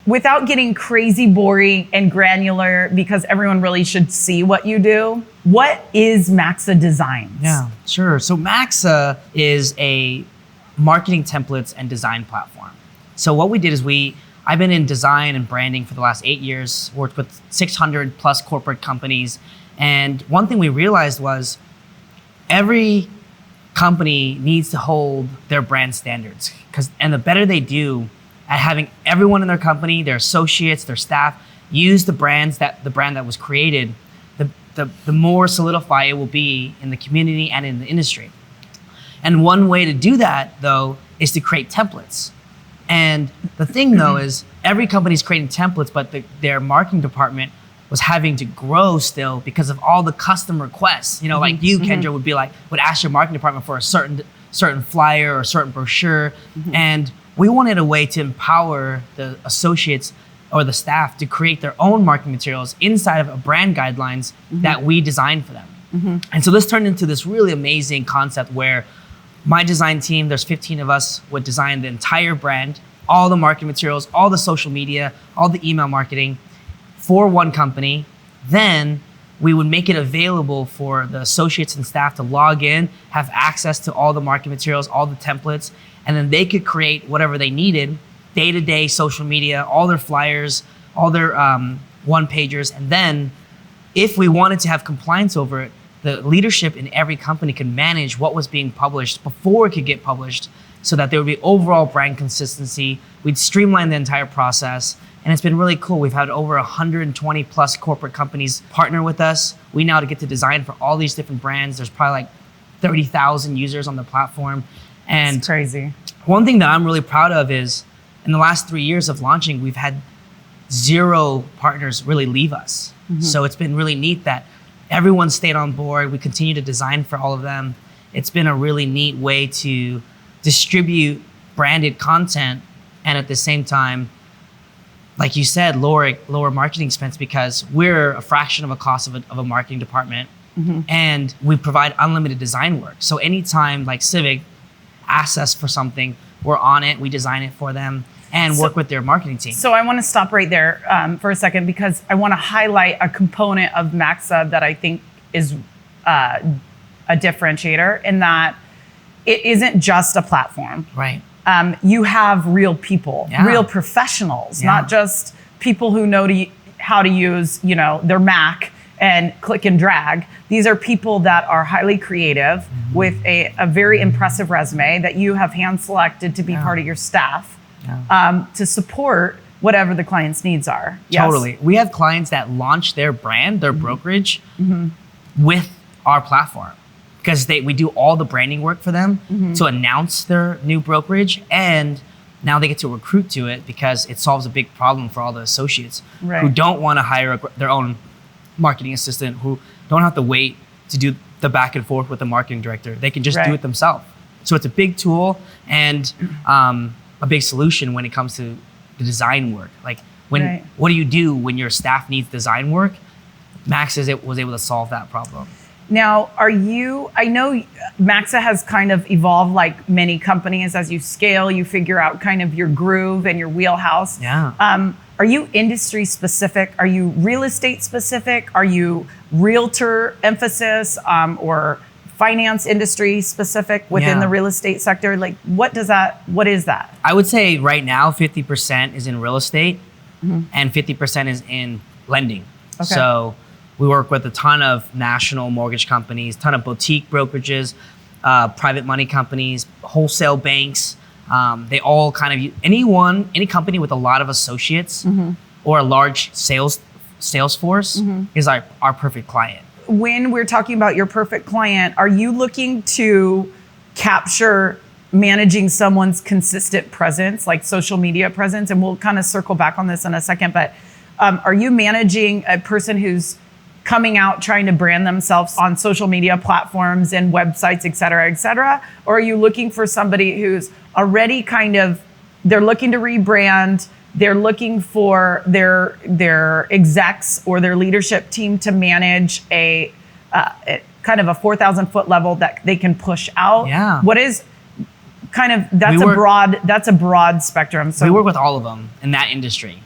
without getting crazy boring and granular, because everyone really should see what you do, what is MAXA Designs? Yeah, sure. So MAXA is a marketing templates and design platform. So what we did is I've been in design and branding for the last 8 years, worked with 600 plus corporate companies. And one thing we realized was every company needs to hold their brand standards, and the better they do at having everyone in their company, their associates, their staff, use the brand that was created, the more solidified it will be in the community and in the industry. And one way to do that, though, is to create templates. And the thing, though, is every company's creating templates, but their marketing department was having to grow still because of all the custom requests. Like you, Kendra, would ask your marketing department for a certain flyer or a certain brochure. And we wanted a way to empower the associates or the staff to create their own marketing materials inside of a brand guidelines that we designed for them. And so this turned into this really amazing concept where my design team, there's 15 of us, would design the entire brand, all the marketing materials, all the social media, all the email marketing for one company. Then we would make it available for the associates and staff to log in, have access to all the marketing materials, all the templates, and then they could create whatever they needed, day-to-day social media, all their flyers, all their one-pagers. And then if we wanted to have compliance over it, the leadership in every company could manage what was being published before it could get published, so that there would be overall brand consistency. We'd streamline the entire process. And it's been really cool. We've had over 120 plus corporate companies partner with us. We now get to design for all these different brands. There's probably like 30,000 users on the platform. And it's crazy. One thing that I'm really proud of is in the last 3 years of launching, we've had 0 partners really leave us. So it's been really neat that everyone stayed on board. We continue to design for all of them. It's been a really neat way to distribute branded content, and at the same time, like you said, lower marketing expense, because we're a fraction of a cost of a marketing department, and we provide unlimited design work. So anytime like Civic asks us for something, we're on it, we design it for them, and work with their marketing team. So I want to stop right there for a second, because I want to highlight a component of MAXA that I think is a differentiator, in that it isn't just a platform. Right. You have real people, real professionals, not just people who know how to use, their Mac and click and drag. These are people that are highly creative with a very impressive resume that you have hand selected to be part of your staff to support whatever the client's needs are. Totally. We have clients that launch their brand, their brokerage with our platform, because we do all the branding work for them to announce their new brokerage, and now they get to recruit to it because it solves a big problem for all the associates who don't want to hire their own marketing assistant, who don't have to wait to do the back and forth with the marketing director. They can just do it themselves. So it's a big tool and a big solution when it comes to the design work. Like what do you do when your staff needs design work? MAXA was able to solve that problem. Now, I know MAXA has kind of evolved like many companies. As you scale, you figure out kind of your groove and your wheelhouse. Are you industry specific? Are you real estate specific? Are you realtor emphasis or finance industry specific within the real estate sector? Like what is that? I would say right now 50% is in real estate and 50% is in lending. Okay. So we work with a ton of national mortgage companies, ton of boutique brokerages, private money companies, wholesale banks. They all kind of, any company with a lot of associates or a large sales force is our perfect client. When we're talking about your perfect client, are you looking to capture managing someone's consistent presence, like social media presence? And we'll kind of circle back on this in a second, but are you managing a person who's coming out trying to brand themselves on social media platforms and websites, et cetera, or are you looking for somebody who's already they're looking to rebrand, they're looking for their execs or their leadership team to manage a kind of a 4,000 foot level that they can push out? Yeah. What is kind of, that's a broad spectrum. So we work with all of them in that industry.